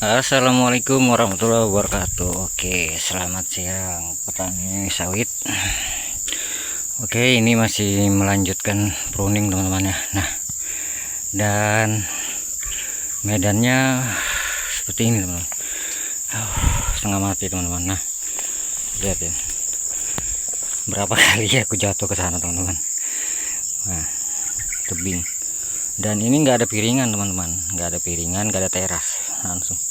Assalamualaikum warahmatullahi wabarakatuh. Oke, selamat siang petani sawit. Oke, ini masih melanjutkan pruning teman-teman ya. Nah, dan medannya seperti ini teman-teman. Setengah mati teman-teman. Nah, lihat ya, berapa kali aku jatuh ke sana teman-teman. Nah, tebing. Dan ini nggak ada piringan teman-teman, nggak ada piringan, nggak ada teras, langsung.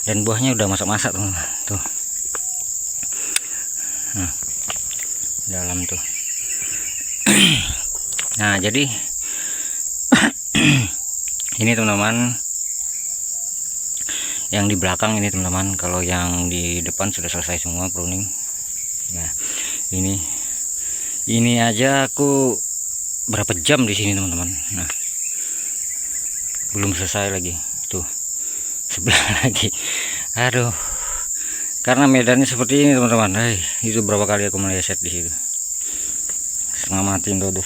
Dan buahnya udah masak-masak teman-teman, tuh. Nah, dalam tuh. Nah, jadi ini teman-teman, yang di belakang ini teman-teman. Kalau yang di depan sudah selesai semua pruning. Nah, ini aja aku berapa jam di sini teman-teman. Nah, belum selesai lagi tuh, sebelah lagi. Aduh, karena medannya seperti ini teman-teman. Itu berapa kali aku meleset di situ, setengah mati tuh.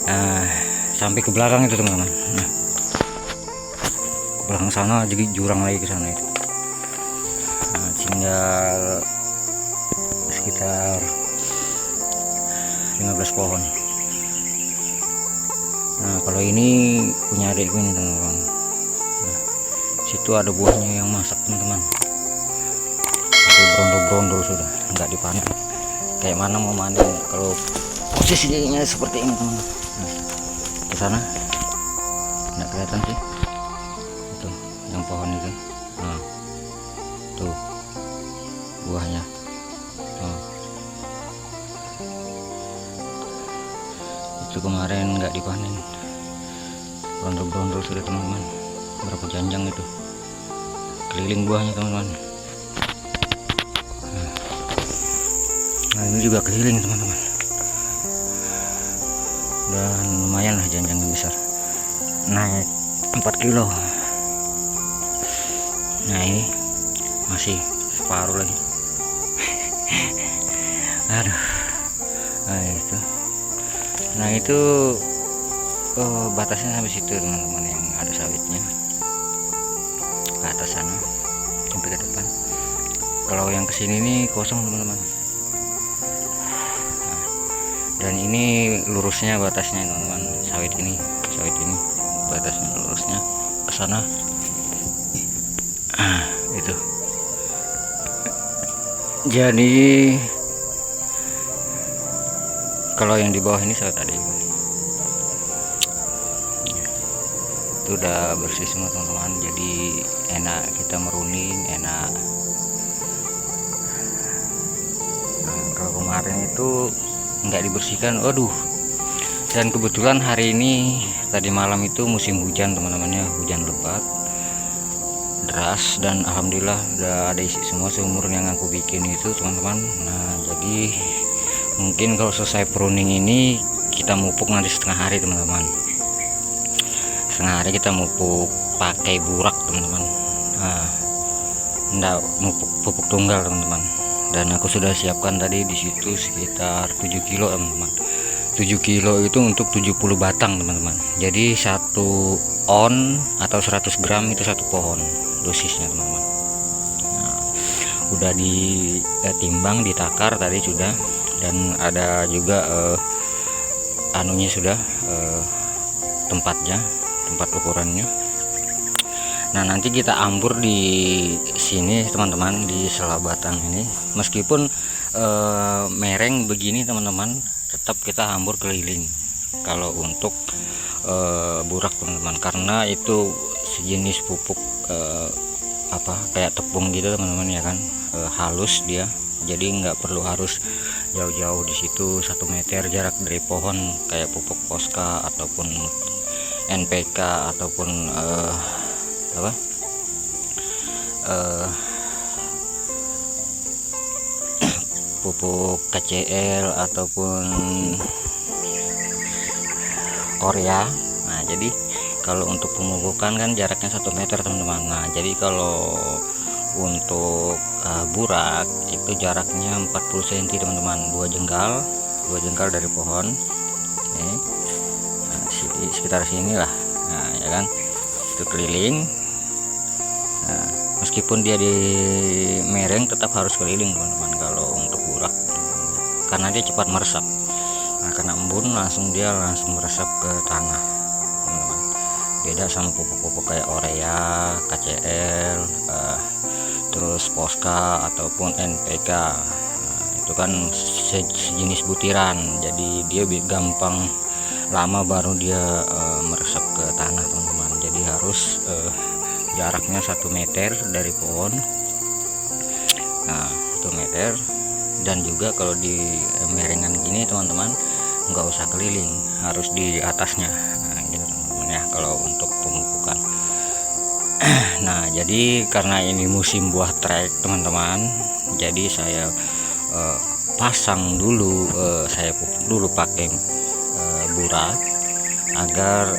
Nah, sampai ke belakang itu teman-teman. Nah, ke belakang sana jadi jurang lagi ke sana itu. Nah, tinggal sekitar 15 pohon. Nah, kalau ini punya adikku ini teman-teman. Nah, situ ada buahnya yang masak teman-teman. Itu brondol-brondol sudah, nggak dipanen. Kayak mana mau panen kalau posisinya seperti ini teman-teman. Nah, ke sana nggak kelihatan sih itu yang pohon itu. Nah, tuh buahnya. Nah, itu kemarin nggak dipanen, brondol-brondol sudah teman-teman. Berapa janjang itu keliling buahnya teman-teman. Nah, ini juga keliling teman-teman, dan lumayan lah janjangnya besar, naik 4 kilo. Nah, ini masih separuh lagi. Aduh. Nah itu batasnya sampai situ teman-teman, yang ada sawitnya ke atas sana sampai ke depan. Kalau yang kesini nih kosong teman-teman. Nah, dan ini lurusnya batasnya teman-teman, sawit ini batasnya lurusnya ke sana. Itu jadi kalau yang di bawah ini sawit tadi itu udah bersih semua teman-teman, jadi enak kita meruning, enak. Nah, kalau kemarin itu nggak dibersihkan, aduh. Dan kebetulan hari ini tadi malam itu musim hujan teman-teman ya, hujan lebat deras, dan alhamdulillah udah ada isi semua seumur yang aku bikin itu teman-teman. Nah, jadi mungkin kalau selesai pruning ini kita mupuk nanti setengah hari teman-teman. Setengah hari kita mupuk pakai burak teman-teman. Nah, enggak mupuk pupuk tunggal teman-teman. Dan aku sudah siapkan tadi di situ sekitar 7 kilo teman-teman. 7 kilo itu untuk 70 batang teman-teman. Jadi 1 on atau 100 gram itu 1 pohon dosisnya teman-teman. Nah, udah ditimbang, ditakar tadi sudah, dan ada juga anunya sudah, tempatnya, tempat ukurannya. Nah, nanti kita ambur di sini teman-teman, di sela batang ini. Meskipun mereng begini teman-teman, tetap kita ambur keliling kalau untuk burak teman-teman, karena itu sejenis pupuk kayak tepung gitu teman-teman ya kan, halus dia, jadi nggak perlu harus jauh-jauh di situ 1 meter jarak dari pohon kayak pupuk Posca ataupun NPK ataupun apa pupuk KCL ataupun Orea. Nah jadi kalau untuk pemupukan kan jaraknya 1 meter teman-teman. Nah jadi kalau untuk burak itu jaraknya 40 cm teman-teman, 2 jengkal dari pohon. Nih, nah, sekitar sini lah. Nah ya kan, itu keliling. Nah, meskipun dia di mereng tetap harus keliling teman-teman kalau untuk burak, karena dia cepat meresap. Nah karena embun langsung meresap ke tanah teman-teman. Beda sama pupuk-pupuk kayak Orea, KCL, terus Posca ataupun NPK. Nah, itu kan sejenis butiran, jadi dia gampang lama baru dia meresap ke tanah teman-teman. Jadi harus jaraknya 1 meter dari pohon. Nah 1 meter. Dan juga kalau di merengan gini teman-teman nggak usah keliling, harus di atasnya. Nah gitu teman-teman ya kalau untuk pemupukan. Nah jadi karena ini musim buah trek teman-teman, jadi saya pasang dulu, saya pupuk dulu pakai burak agar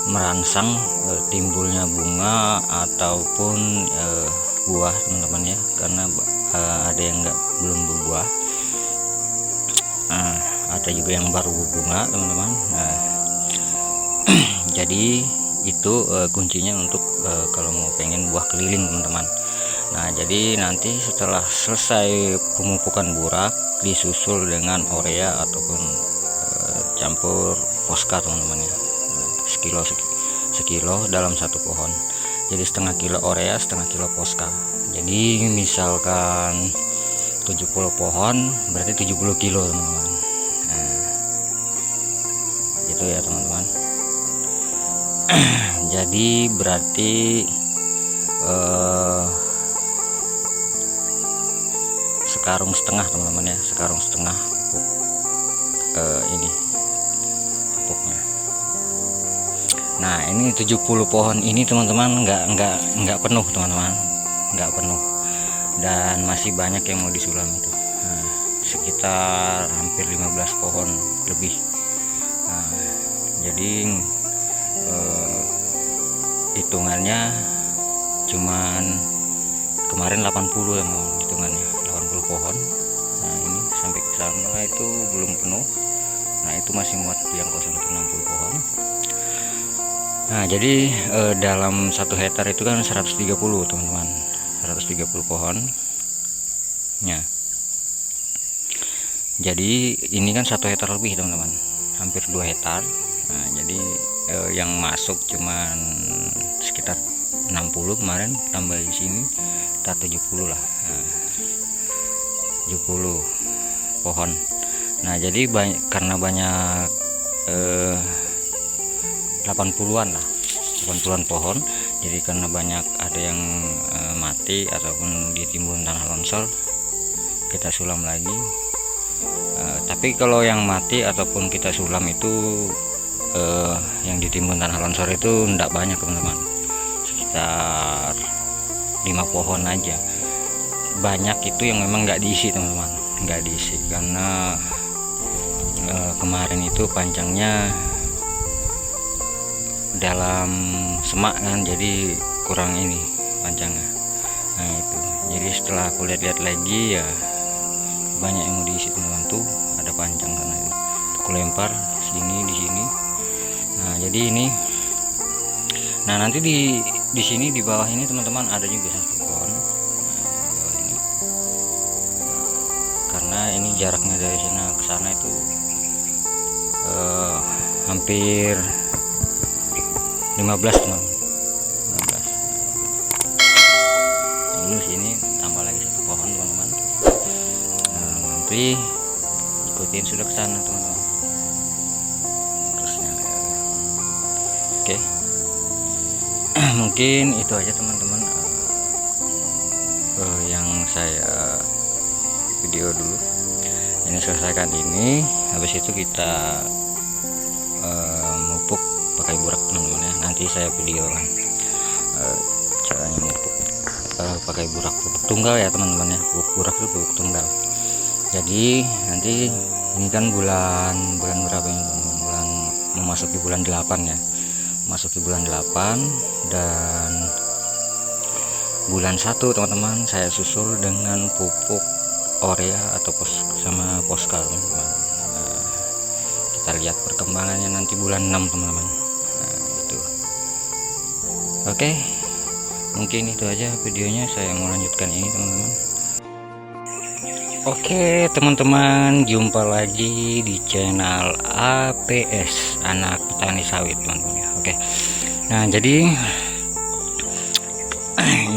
merangsang timbulnya bunga ataupun buah teman-teman ya, karena ada yang belum berbuah, ada juga yang baru berbunga teman-teman. Nah jadi itu kuncinya untuk kalau mau pengen buah keliling teman-teman. Nah jadi nanti setelah selesai pemupukan burak disusul dengan Orea ataupun campur Posca teman-teman ya. Sekilo dalam 1 pohon, jadi setengah kilo Orea, setengah kilo Posca. Jadi misalkan 70 pohon berarti 70 kilo teman-teman. Nah, gitu ya teman-teman. Jadi berarti sekarung setengah teman-teman ya, sekarung setengah pupuk ini pupuknya. Nah ini 70 pohon ini teman-teman nggak penuh teman-teman, nggak penuh, dan masih banyak yang mau disulam itu. Nah, sekitar hampir 15 pohon lebih. Nah, jadi hitungannya cuman kemarin 80 ya hitungannya 80 pohon. Nah ini sampai ke sana itu belum penuh. Nah itu masih muat yang kosong itu 60 pohon. Nah jadi dalam 1 hektar itu kan 130 teman-teman, 130 pohon ya. Jadi ini kan 1 hektar lebih teman-teman, hampir 2 hektar. Nah jadi yang masuk cuman sekitar 60 kemarin, tambah di sini kita 70 lah. Nah, 70 pohon. Nah jadi karena banyak 80-an lah, 80-an pohon, jadi karena banyak ada yang mati ataupun ditimbun tanah longsor, kita sulam lagi. Tapi kalau yang mati ataupun kita sulam itu yang ditimbun tanah longsor itu enggak banyak teman-teman, sekitar 5 pohon aja. Banyak itu yang memang nggak diisi teman-teman, nggak diisi karena kemarin itu pancangnya dalam semak kan, jadi kurang ini pancangnya. Nah itu jadi setelah aku lihat-lihat lagi ya banyak yang mau diisi teman-teman, tuh ada pancang sana itu aku lempar sini di sini. Nah jadi ini, nah nanti di sini di bawah ini teman-teman ada juga 1 pohon. Nah, di bawah ini karena ini jaraknya dari sana ke sana itu hampir 15 teman, 15. Ini sini tambah lagi 1 pohon teman-teman. Nah, nanti ikutin sudah ke sana teman-teman terusnya ya. Oke. Mungkin itu aja teman-teman yang saya video dulu. Ini selesaikan ini, habis itu kita mupuk pakai burak teman-teman ya, nanti saya video kan. caranya memupuk pakai burak pupuk tunggal ya teman-teman ya. Pupuk burak itu pupuk tunggal. Jadi nanti ini kan bulan berapa ini teman-teman, bulan memasuki bulan 8 ya, masuki bulan 8 dan bulan 1 teman-teman saya susul dengan pupuk Orea atau sama Poska teman-teman. Kita lihat perkembangannya nanti bulan 6 teman-teman. Gitu. Oke, mungkin itu aja videonya, saya mau lanjutkan ini teman-teman. Oke teman-teman, jumpa lagi di channel APS, Anak Petani Sawit teman-teman ya. Oke, nah jadi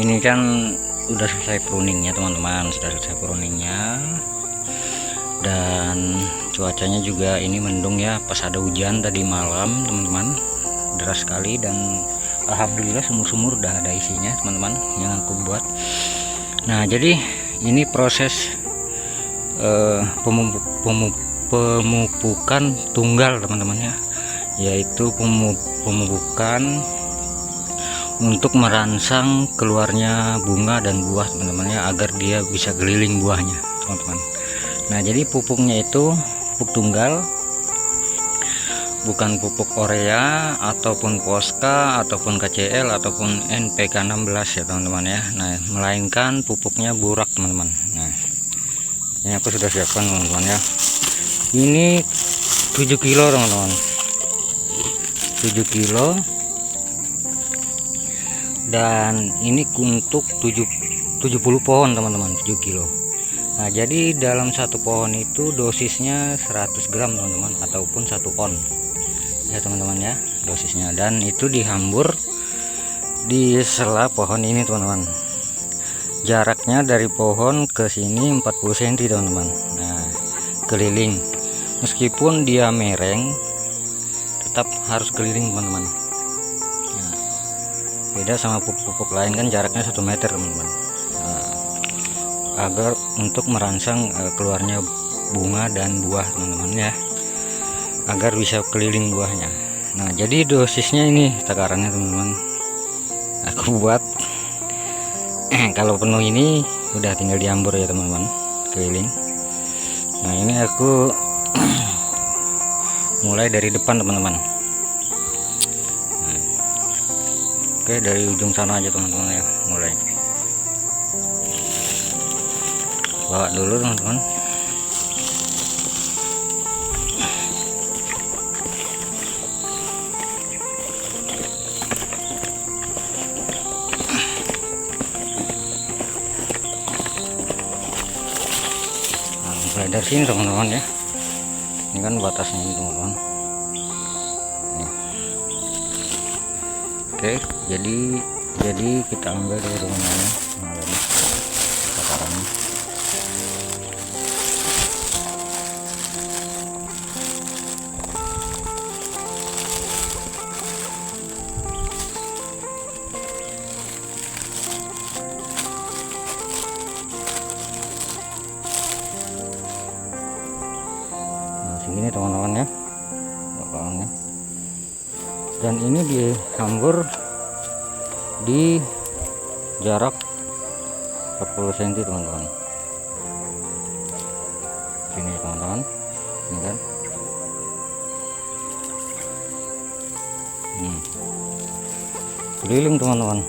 ini kan udah selesai pruningnya teman-teman, sudah selesai pruningnya, dan cuacanya juga ini mendung ya, pas ada hujan tadi malam teman-teman, deras sekali, dan alhamdulillah sumur-sumur udah ada isinya teman-teman yang aku buat. Nah jadi ini proses pemupukan tunggal teman-teman ya, yaitu pemupukan untuk merangsang keluarnya bunga dan buah teman-teman ya, agar dia bisa keliling buahnya teman-teman. Nah jadi pupuknya itu pupuk tunggal, bukan pupuk Orea ataupun Poska ataupun KCL ataupun NPK 16 ya teman-teman ya. Nah melainkan pupuknya burak teman-teman. Nah ini aku sudah siapkan teman-teman ya, ini 7 kilo teman-teman, 7 kilo, dan ini untuk 70 pohon teman-teman, 7 kilo. Nah jadi dalam satu pohon itu dosisnya 100 gram teman-teman, ataupun 1 on ya teman-teman ya dosisnya, dan itu dihambur di sela pohon ini teman-teman. Jaraknya dari pohon ke sini 40 cm teman-teman. Nah keliling, meskipun dia mereng tetap harus keliling teman-teman. Nah, beda sama pupuk-pupuk lain kan jaraknya 1 meter teman-teman. Nah, agar untuk merangsang keluarnya bunga dan buah teman-teman ya, agar bisa keliling buahnya. Nah jadi dosisnya ini takarannya teman-teman, aku buat kalau penuh ini udah tinggal diambur ya teman-teman, keliling. Nah ini aku mulai dari depan teman-teman. Nah, oke, dari ujung sana aja teman-teman ya, mulai bawa dulu teman-teman. Mulai dari sini teman-teman ya, ini kan batasnya ini teman-teman. Oke, jadi kita ambil dari rumahnya. Nah, ini takarannya. Segini teman-teman ya bakalannya, dan ini dihambur di jarak 40 cm teman-teman. Sini teman-teman, ini kan keliling teman-teman.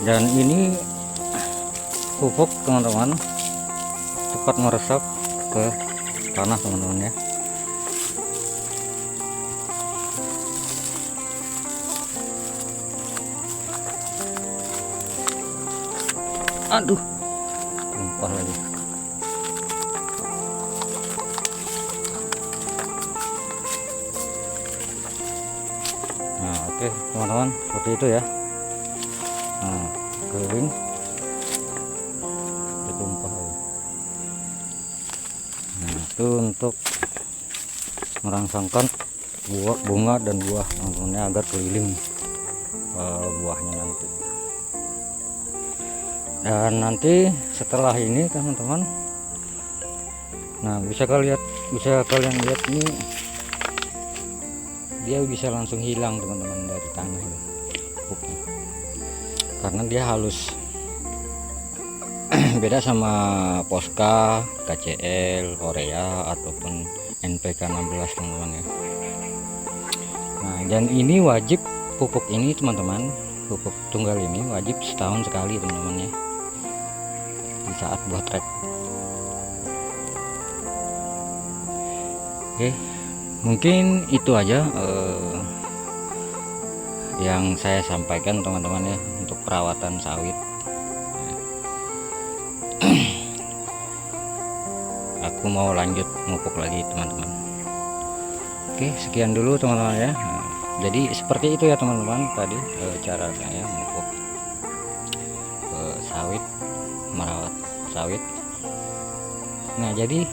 Dan ini pupuk teman-teman cepat meresap ke tanah teman-teman ya. Aduh, tumpah lagi. Nah oke teman-teman, seperti itu ya. Nah keliling, ditumpah lagi. itu untuk merangsangkan bunga dan buah teman-teman, agar keliling buahnya nanti. Dan nanti setelah ini teman-teman, nah bisa kalian lihat ini, dia bisa langsung hilang teman-teman dari tanah ini pupuknya, karena dia halus. Beda sama Posca, KCL, Orea ataupun NPK 16 teman-teman ya. Nah, dan ini wajib pupuk ini teman-teman, pupuk tunggal ini wajib setahun sekali teman-teman ya, di saat buat trek. Oke, mungkin itu aja yang saya sampaikan teman-teman ya untuk perawatan sawit. Aku mau lanjut mupuk lagi teman-teman. Oke, sekian dulu teman-teman ya. Nah, jadi seperti itu ya teman-teman tadi cara saya mupuk sawit, merawat sawit. Nah, jadi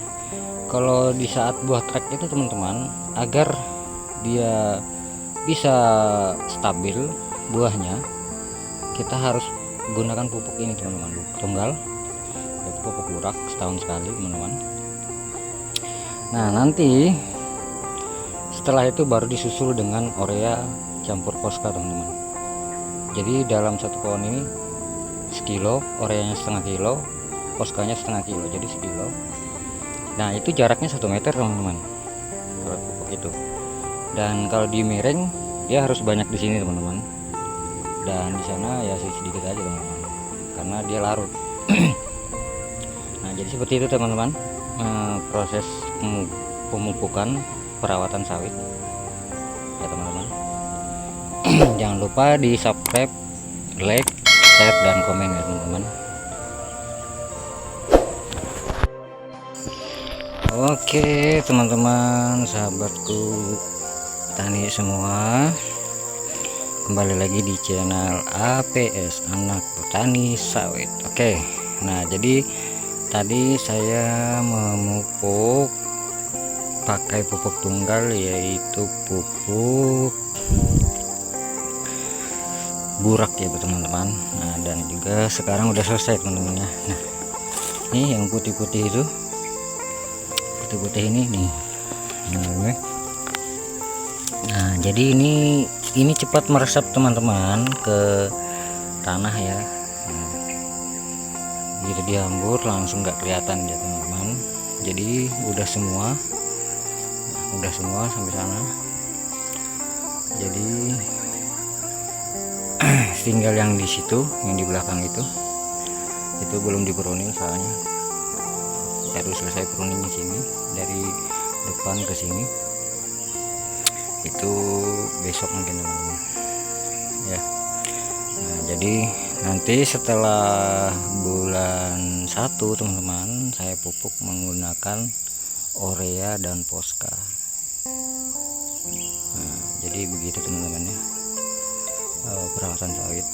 kalau di saat buah trek itu teman-teman, agar dia bisa stabil buahnya, kita harus gunakan pupuk ini teman-teman, tunggal, yaitu pupuk burak setahun sekali teman-teman. Nah, nanti setelah itu baru disusul dengan Orea campur Posca teman-teman. Jadi dalam satu pohon ini sekilo, Oreanya setengah kilo, Poscanya setengah kilo, jadi sekilo. Nah, itu jaraknya 1 meter teman-teman kalau pupuk itu. Dan kalau di miring ya harus banyak di sini teman-teman, dan di sana ya sedikit aja teman-teman, karena dia larut. Nah, jadi seperti itu teman-teman proses pemupukan perawatan sawit ya teman-teman. Jangan lupa di subscribe, like, share, dan komen ya teman-teman. Oke teman-teman, sahabatku tani semua, kembali lagi di channel APS Anak Petani Sawit. Oke, nah jadi tadi saya memupuk pakai pupuk tunggal, yaitu pupuk burak ya teman-teman. Nah, dan juga sekarang udah selesai teman-teman ya. Nah, ini yang putih-putih itu, putih-putih ini nih. Nah, jadi ini cepat meresap teman-teman ke tanah ya. Nah, gitu dihambur langsung nggak kelihatan ya teman-teman. Jadi udah semua sampai sana. Jadi tinggal yang di situ, yang di belakang itu belum dipruning, soalnya baru selesai pruning di sini, dari depan ke sini. Itu besok mungkin teman-teman ya. Nah, jadi nanti setelah bulan 1 teman-teman, saya pupuk menggunakan Orea dan Posca. Nah, jadi begitu teman-teman ya perawatan sawit.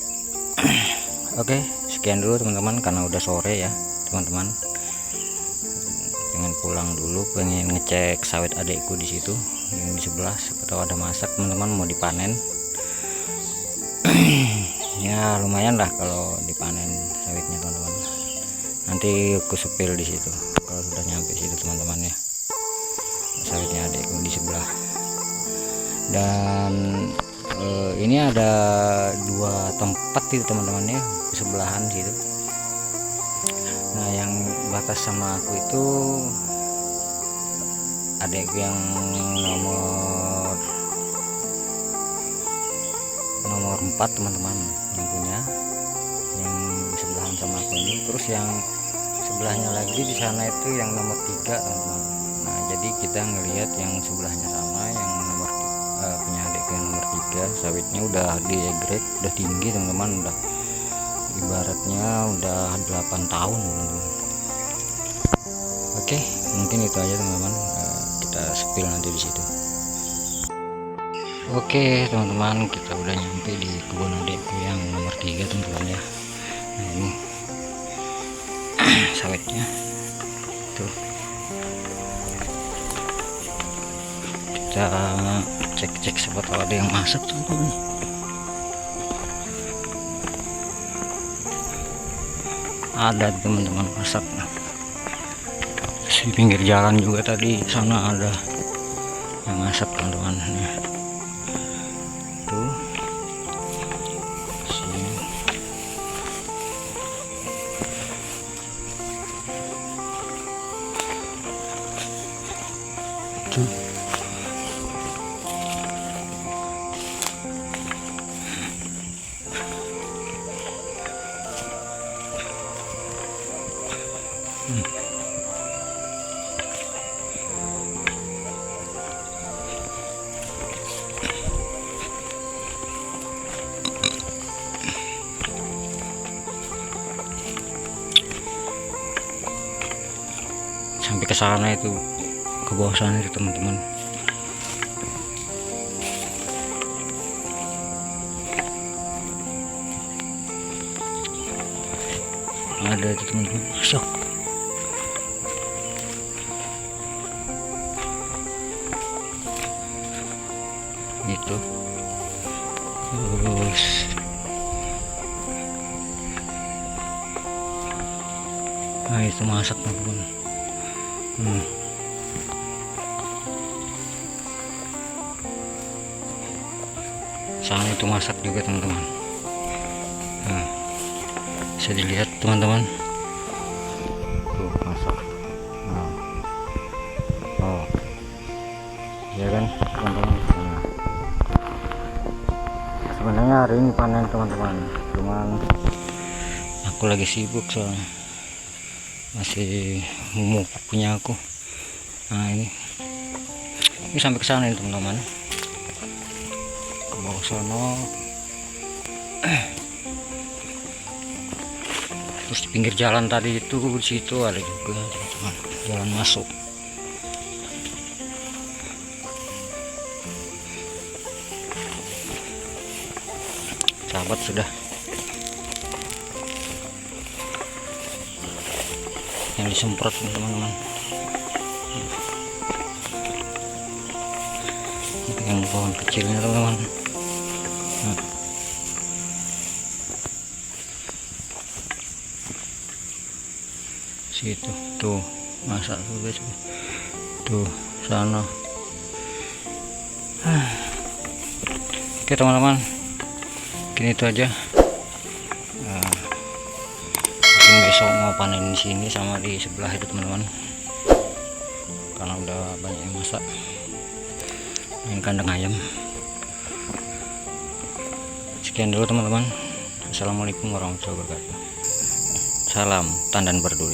Oke, sekian dulu teman-teman, karena udah sore ya teman-teman. Pengen pulang dulu, pengen ngecek sawit adekku di situ yang di sebelah, atau ada masak teman-teman, mau dipanen. Ya lumayan lah kalau dipanen sawitnya teman-teman. Nanti aku sepil di situ kalau sudah nyampe situ teman-teman ya, sawitnya adekku di sebelah. Dan ini ada 2 tempat itu teman-teman ya, sebelahan situ. Nah, yang batas sama aku itu adekku yang nomor 4 teman-teman, yang punya, yang sebelahan sama aku ini. Terus yang sebelahnya lagi di sana itu yang nomor 3 teman-teman. Nah, jadi kita ngelihat yang sebelahnya sama, yang nomor punya adekku yang nomor 3, sawitnya udah diegrek, udah tinggi teman-teman, udah ibaratnya udah 8 tahun teman-teman. Oke, mungkin itu aja teman-teman, kita spill nanti di situ. Oke teman-teman, kita udah nyampe di kebun adekku yang nomor 3 teman-teman ya. Nah, ini sawitnya tuh. kita cek-cek siapa tahu ada yang masak teman-teman. Ada teman-teman masak di pinggir jalan juga, tadi sana ada yang masak teman-teman. Tuh sini. Tuh sampai ke sana itu, ke bawah sana itu teman-teman. Ada itu teman-teman, sok gitu. Terus nah itu masak teman-teman. Sana itu masak juga teman-teman. Bisa dilihat teman-teman, tuh masak. Oh ya kan teman-teman. Sebenarnya hari ini panen teman-teman, cuman aku lagi sibuk soalnya masih memupuk punya aku. Nah ini sampai ke sana teman-teman, ke bawah sana. Terus di pinggir jalan tadi itu, di situ ada juga teman-teman, jalan masuk. Sahabat sudah yang disemprot teman-teman, yang pohon kecilnya teman-teman. Situ tuh masak tuh guys, tuh sana. Oke teman-teman, mungkin itu aja. Mungkin besok mau panen di sini sama di sebelah itu teman-teman, karena udah banyak yang masak. Ini kandang ayam. Sekian dulu teman-teman. Assalamualaikum warahmatullahi wabarakatuh. Salam tandan berduri.